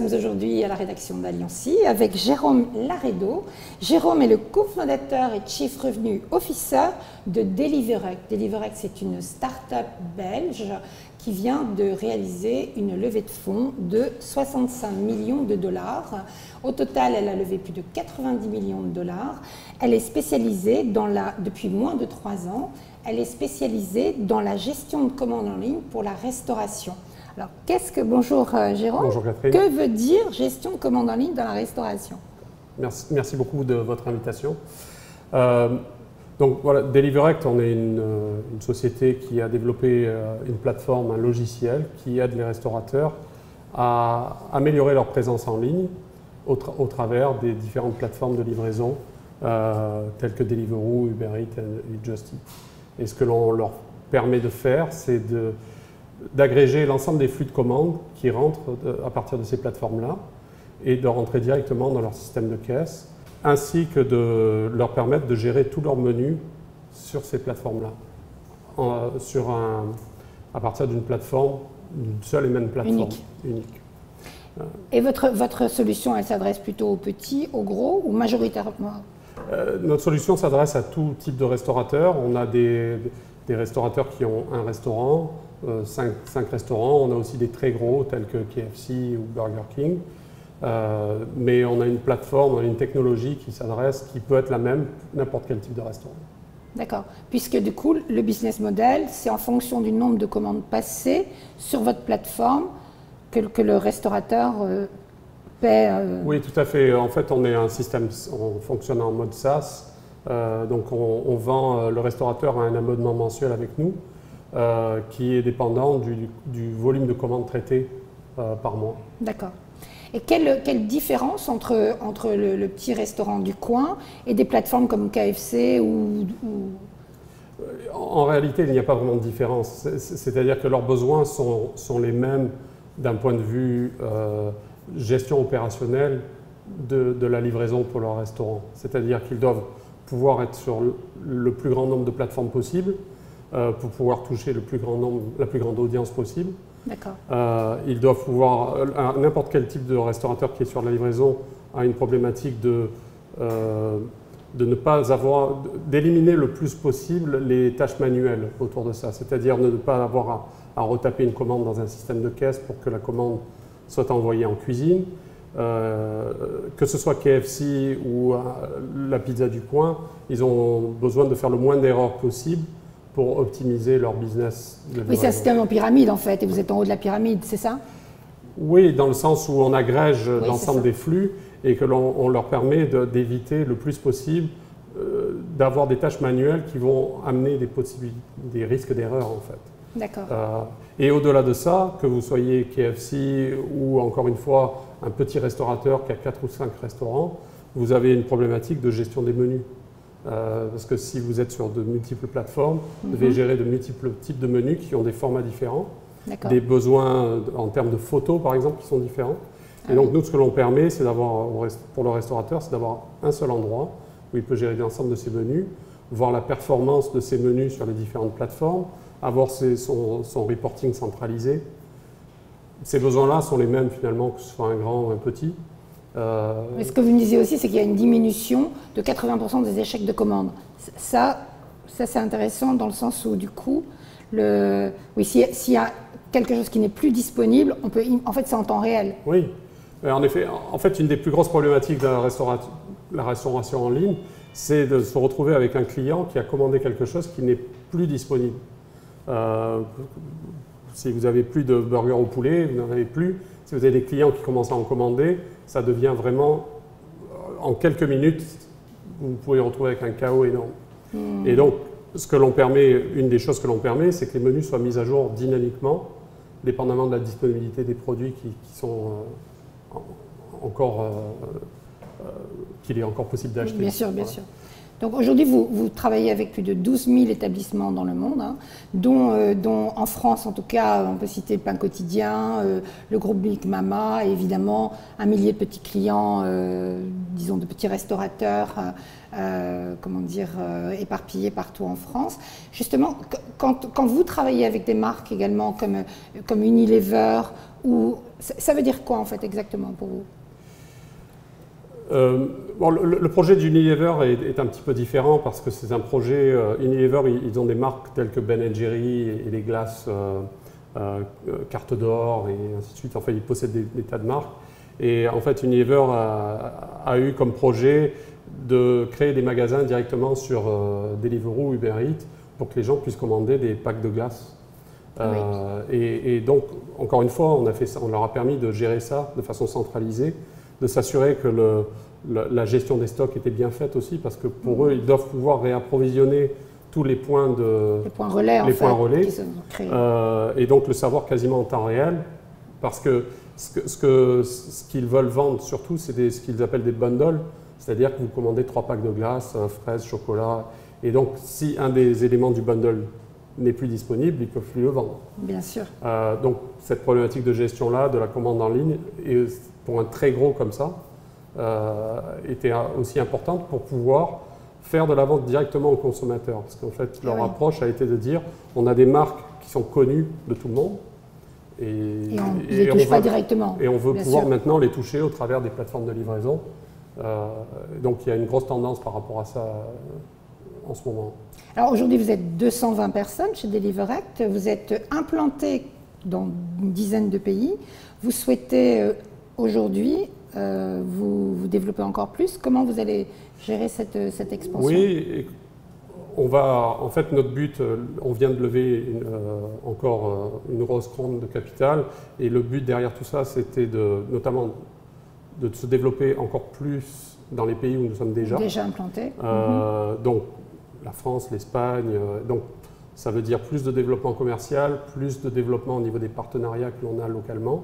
sommes aujourd'hui à la rédaction d'Alliancy avec Jérôme Laredo. Jérôme est le cofondateur et Chief Revenue Officer de Deliverect. Deliverect, c'est une start-up belge qui vient de réaliser une levée de fonds de 65 millions de dollars. Au total, elle a levé plus de 90 millions de dollars. Elle est spécialisée depuis moins de 3 ans, elle est spécialisée dans la gestion de commandes en ligne pour la restauration. Alors, bonjour Jérôme. Bonjour Catherine. Que veut dire gestion de commandes en ligne dans la restauration? Merci beaucoup de votre invitation. Donc voilà, Deliverect, on est une société qui a développé une plateforme, un logiciel qui aide les restaurateurs à améliorer leur présence en ligne au travers des différentes plateformes de livraison telles que Deliveroo, Uber Eats et Just Eat. Et ce que l'on leur permet de faire, c'est d'agréger l'ensemble des flux de commandes qui rentrent à partir de ces plateformes-là et de rentrer directement dans leur système de caisse, ainsi que de leur permettre de gérer tous leurs menus sur ces plateformes-là, à partir d'une plateforme, d'une seule et même plateforme unique. Et votre solution, elle s'adresse plutôt aux petits, aux gros ou majoritairement? Notre solution s'adresse à tout type de restaurateurs. On a des restaurateurs qui ont un restaurant, 5 restaurants. On a aussi des très gros tels que KFC ou Burger King. Mais on a une plateforme, on a une technologie qui peut être la même n'importe quel type de restaurant. D'accord. Puisque du coup, le business model, c'est en fonction du nombre de commandes passées sur votre plateforme que le restaurateur paie. Oui, tout à fait. En fait, on est un système, on fonctionne en mode SaaS. Donc, on vend, le restaurateur a un abonnement mensuel avec nous qui est dépendant du volume de commandes traitées par mois. D'accord. Et quelle différence entre le petit restaurant du coin et des plateformes comme KFC En réalité, il n'y a pas vraiment de différence. C'est-à-dire que leurs besoins sont les mêmes d'un point de vue gestion opérationnelle de la livraison pour leur restaurant. C'est-à-dire qu'ils doivent pouvoir être sur le plus grand nombre de plateformes possible pour pouvoir toucher la plus grande audience possible. D'accord. Ils doivent pouvoir, n'importe quel type de restaurateur qui est sur la livraison a une problématique de ne pas avoir, d'éliminer le plus possible les tâches manuelles autour de ça, c'est-à-dire de ne pas avoir à retaper une commande dans un système de caisse pour que la commande soit envoyée en cuisine. Que ce soit KFC ou la pizza du coin, ils ont besoin de faire le moins d'erreurs possible pour optimiser leur business. Oui, c'est un système en pyramide en fait, et vous êtes en haut de la pyramide, c'est ça? Oui, dans le sens où on agrège l'ensemble des flux et que l'on leur permet d'éviter le plus possible d'avoir des tâches manuelles qui vont amener des risques d'erreur en fait. D'accord. Et au-delà de ça, que vous soyez KFC ou encore une fois un petit restaurateur qui a 4 ou 5 restaurants, vous avez une problématique de gestion des menus. Parce que si vous êtes sur de multiples plateformes, vous devez gérer de multiples types de menus qui ont des formats différents, des besoins en termes de photos par exemple qui sont différents. Et donc nous, ce que l'on permet, c'est d'avoir, pour le restaurateur, c'est d'avoir un seul endroit où il peut gérer l'ensemble de ses menus, voir la performance de ses menus sur les différentes plateformes, avoir son reporting centralisé. Ces besoins-là sont les mêmes finalement que ce soit un grand ou un petit. Mais ce que vous me disiez aussi, c'est qu'il y a une diminution de 80% des échecs de commandes. Ça c'est intéressant dans le sens où du coup, s'il y a quelque chose qui n'est plus disponible, en fait c'est en temps réel. Oui, en effet, en fait une des plus grosses problématiques de la restauration en ligne, c'est de se retrouver avec un client qui a commandé quelque chose qui n'est plus disponible. Si vous n'avez plus de burger au poulet, vous n'en avez plus. Si vous avez des clients qui commencent à en commander, ça devient vraiment, en quelques minutes, vous pouvez vous retrouver avec un chaos énorme. Et donc, une des choses que l'on permet, c'est que les menus soient mis à jour dynamiquement, dépendamment de la disponibilité des produits qu'il est encore possible d'acheter. Bien sûr, bien sûr. Donc aujourd'hui, vous travaillez avec plus de 12 000 établissements dans le monde, hein, dont en France, en tout cas, on peut citer le Pain Quotidien, le groupe Big Mama, et évidemment un millier de petits clients, disons de petits restaurateurs, comment dire, éparpillés partout en France. Justement, quand vous travaillez avec des marques également comme Unilever, ça veut dire quoi en fait exactement pour vous? Bon, le projet d'Unilever est un petit peu différent parce que c'est un projet, Unilever, ils ont des marques telles que Ben & Jerry et les glaces Carte d'Or et ainsi de suite. Enfin, ils possèdent des tas de marques. Et en fait, Unilever a eu comme projet de créer des magasins directement sur Deliveroo, Uber Eats pour que les gens puissent commander des packs de glace. Oui. Et donc, encore une fois, on leur a permis de gérer ça de façon centralisée, de s'assurer que la gestion des stocks était bien faite aussi, parce que pour eux, ils doivent pouvoir réapprovisionner tous les points relais, qui sont créés. Et donc le savoir quasiment en temps réel, parce que ce qu'ils veulent vendre surtout, c'est ce qu'ils appellent des bundles, c'est-à-dire que vous commandez 3 packs de glace, fraises, chocolat, et donc si un des éléments du bundle n'est plus disponible, ils ne peuvent plus le vendre. Bien sûr. Donc cette problématique de gestion-là, de la commande en ligne, et pour un très gros comme ça, était aussi importante pour pouvoir faire de la vente directement aux consommateurs. Parce qu'en fait, leur approche a été de dire, on a des marques qui sont connues de tout le monde, et on ne les touche pas directement. Et on veut pouvoir maintenant les toucher au travers des plateformes de livraison. Donc il y a une grosse tendance par rapport à ça en ce moment. Alors aujourd'hui, vous êtes 220 personnes chez Deliverect, vous êtes implanté dans une dizaine de pays. Vous souhaitez aujourd'hui vous développer encore plus. Comment vous allez gérer cette expansion? Oui, en fait, notre but, on vient de lever encore une grosse ronde de capital, et le but derrière tout ça, c'était notamment de se développer encore plus dans les pays où nous sommes déjà implantés. Donc la France, l'Espagne, donc ça veut dire plus de développement commercial, plus de développement au niveau des partenariats que l'on a localement.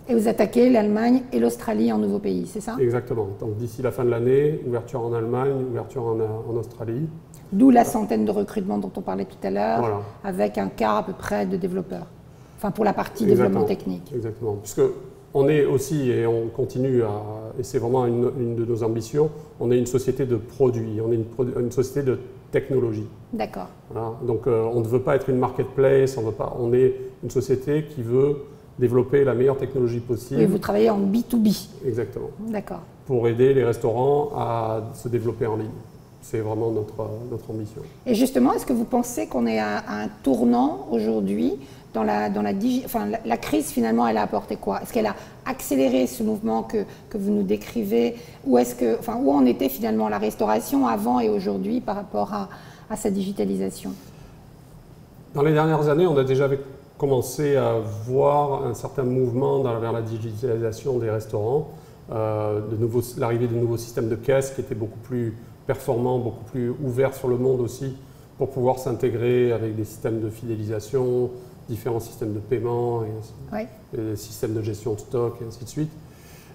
Et vous attaquez l'Allemagne et l'Australie en nouveaux pays, c'est ça? Exactement. Donc d'ici la fin de l'année, ouverture en Allemagne, ouverture en Australie. D'où la centaine de recrutements dont on parlait tout à l'heure, voilà, avec un quart à peu près de développeurs. Enfin, pour la partie développement technique. Exactement. Puisque on est aussi, et on continue et c'est vraiment une de nos ambitions, on est une société de produits, on est une société de technologie. D'accord. Voilà. Donc on ne veut pas être une marketplace, on est une société qui veut développer la meilleure technologie possible. Et vous travaillez en B2B. Exactement. D'accord. Pour aider les restaurants à se développer en ligne. C'est vraiment notre ambition. Et justement, est-ce que vous pensez qu'on est à un tournant aujourd'hui dans la crise, finalement, elle a apporté quoi? Est-ce qu'elle a accéléré ce mouvement que vous nous décrivez? Ou où en était finalement la restauration avant et aujourd'hui par rapport à sa digitalisation? Dans les dernières années, on a déjà commencé à voir un certain mouvement vers la digitalisation des restaurants, l'arrivée de nouveaux systèmes de caisse qui étaient beaucoup plus performants, beaucoup plus ouverts sur le monde aussi, pour pouvoir s'intégrer avec des systèmes de fidélisation, différents systèmes de paiement, et des systèmes de gestion de stock, et ainsi de suite.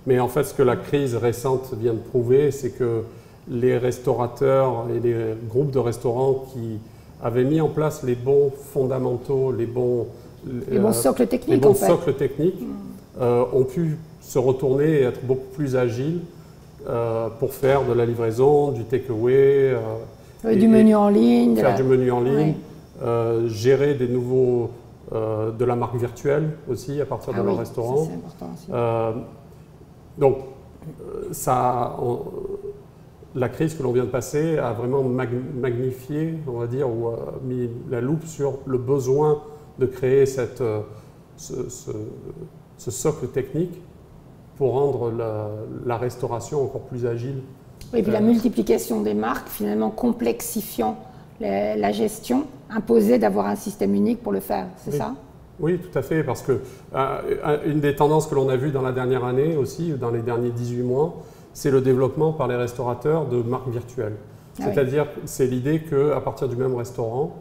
Mais en fait, ce que la crise récente vient de prouver, c'est que les restaurateurs et les groupes de restaurants qui avaient mis en place les bons fondamentaux, les bons socles techniques, ont pu se retourner et être beaucoup plus agiles pour faire de la livraison, du takeaway, du menu en ligne, du menu en ligne, gérer des nouveaux, de la marque virtuelle aussi à partir de leur restaurant. C'est important aussi. Donc la crise que l'on vient de passer a vraiment magnifié, on va dire, ou mis la loupe sur le besoin de créer ce socle technique pour rendre la restauration encore plus agile. Et puis la multiplication des marques, finalement complexifiant la gestion, imposait d'avoir un système unique pour le faire, c'est ça? Oui, tout à fait, parce que une des tendances que l'on a vues dans la dernière année aussi, dans les derniers 18 mois, c'est le développement par les restaurateurs de marques virtuelles. C'est-à-dire, c'est l'idée qu'à partir du même restaurant,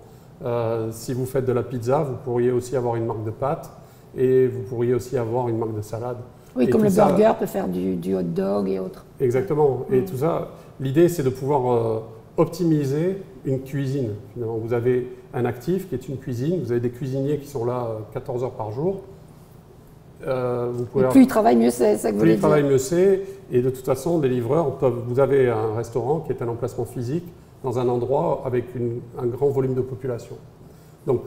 si vous faites de la pizza, vous pourriez aussi avoir une marque de pâtes et vous pourriez aussi avoir une marque de salade. Oui, et comme le burger peut faire du hot dog et autres. Exactement. Et tout ça, L'idée, c'est de pouvoir optimiser une cuisine. Finalement, vous avez un actif qui est une cuisine, vous avez des cuisiniers qui sont là 14 heures par jour. Plus ils travaillent, mieux c'est, ça que vous voulez dire. Plus ils travaillent, mieux c'est. Et de toute façon, des livreurs peuvent. Vous avez un restaurant qui est un emplacement physique dans un endroit avec un grand volume de population. Donc,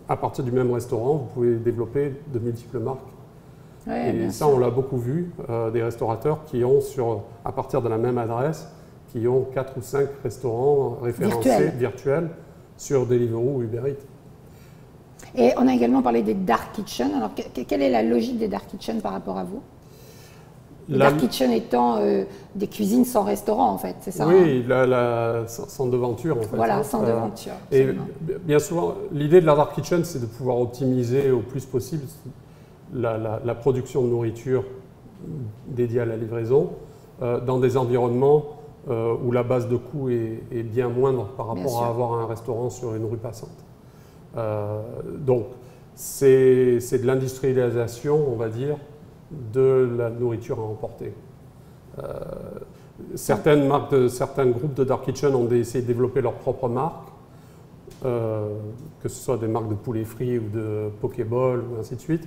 à partir du même restaurant, vous pouvez développer de multiples marques. Ouais, et ça, on l'a beaucoup vu, des restaurateurs qui ont, à partir de la même adresse, qui ont 4 ou 5 restaurants référencés virtuels sur Deliveroo ou Uber Eats. Et on a également parlé des dark kitchens. Alors, quelle est la logique des dark kitchens par rapport à vous? Les dark kitchens étant des cuisines sans restaurant, en fait, c'est ça? Oui, sans devanture, en fait. Voilà, sans devanture. Et bien souvent, l'idée de la dark kitchen, c'est de pouvoir optimiser au plus possible la production de nourriture dédiée à la livraison dans des environnements où la base de coût est bien moindre par rapport à avoir un restaurant sur une rue passante. Donc, c'est de l'industrialisation, on va dire, de la nourriture à emporter. Certains groupes de dark kitchen ont essayé de développer leurs propres marques, que ce soit des marques de poulet frit ou de Pokéball, ou ainsi de suite,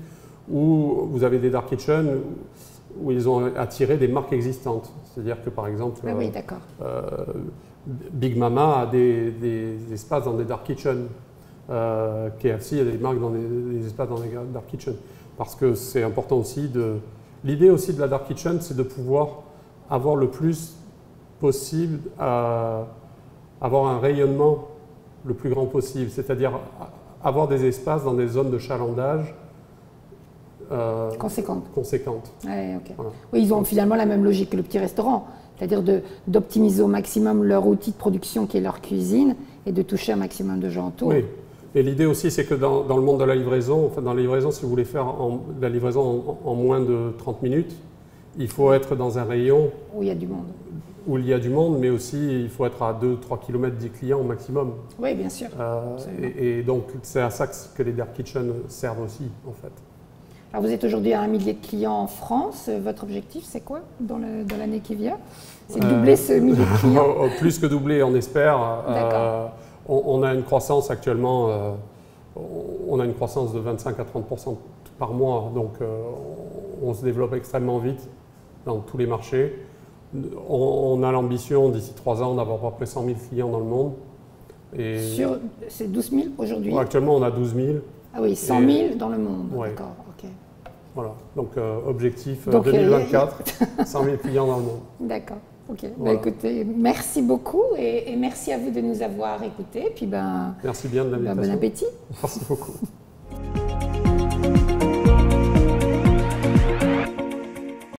ou vous avez des dark kitchen où ils ont attiré des marques existantes. C'est-à-dire que, par exemple, Big Mama a des espaces dans des dark kitchen. KFC a des marques dans des espaces dans des dark kitchen. Parce que c'est important aussi L'idée aussi de la dark kitchen, c'est de pouvoir avoir le plus possible, avoir un rayonnement le plus grand possible. C'est-à-dire avoir des espaces dans des zones de chalandage conséquentes. Ouais, okay. Voilà. Oui, ils ont finalement la même logique que le petit restaurant, c'est-à-dire d'optimiser au maximum leur outil de production qui est leur cuisine et de toucher un maximum de gens autour. Oui. Et l'idée aussi, c'est que dans le monde de la livraison, enfin dans la livraison, si vous voulez faire la livraison en moins de 30 minutes, il faut être dans un rayon où il y a du monde. Où il y a du monde, mais aussi il faut être à 2-3 km des clients au maximum. Oui, bien sûr. Et donc, c'est à ça que les dark kitchens servent aussi, en fait. Alors, vous êtes aujourd'hui à 1 millier de clients en France. Votre objectif, c'est quoi dans l'année qui vient? C'est de doubler ce millier de clients? Plus que doubler, on espère. On a une croissance actuellement, on a une croissance de 25 à 30% par mois, donc on se développe extrêmement vite dans tous les marchés. On a l'ambition d'ici 3 ans d'avoir à peu près 100 000 clients dans le monde. C'est 12 000 aujourd'hui? Actuellement, on a 12 000. Ah oui, 100 000 dans le monde, d'accord, ok. Voilà, donc objectif 2024, 100 000 clients dans le monde. D'accord. Ok, voilà. Écoutez, merci beaucoup et merci à vous de nous avoir écoutés. Puis merci bien de l'invitation. Bon appétit. Merci beaucoup.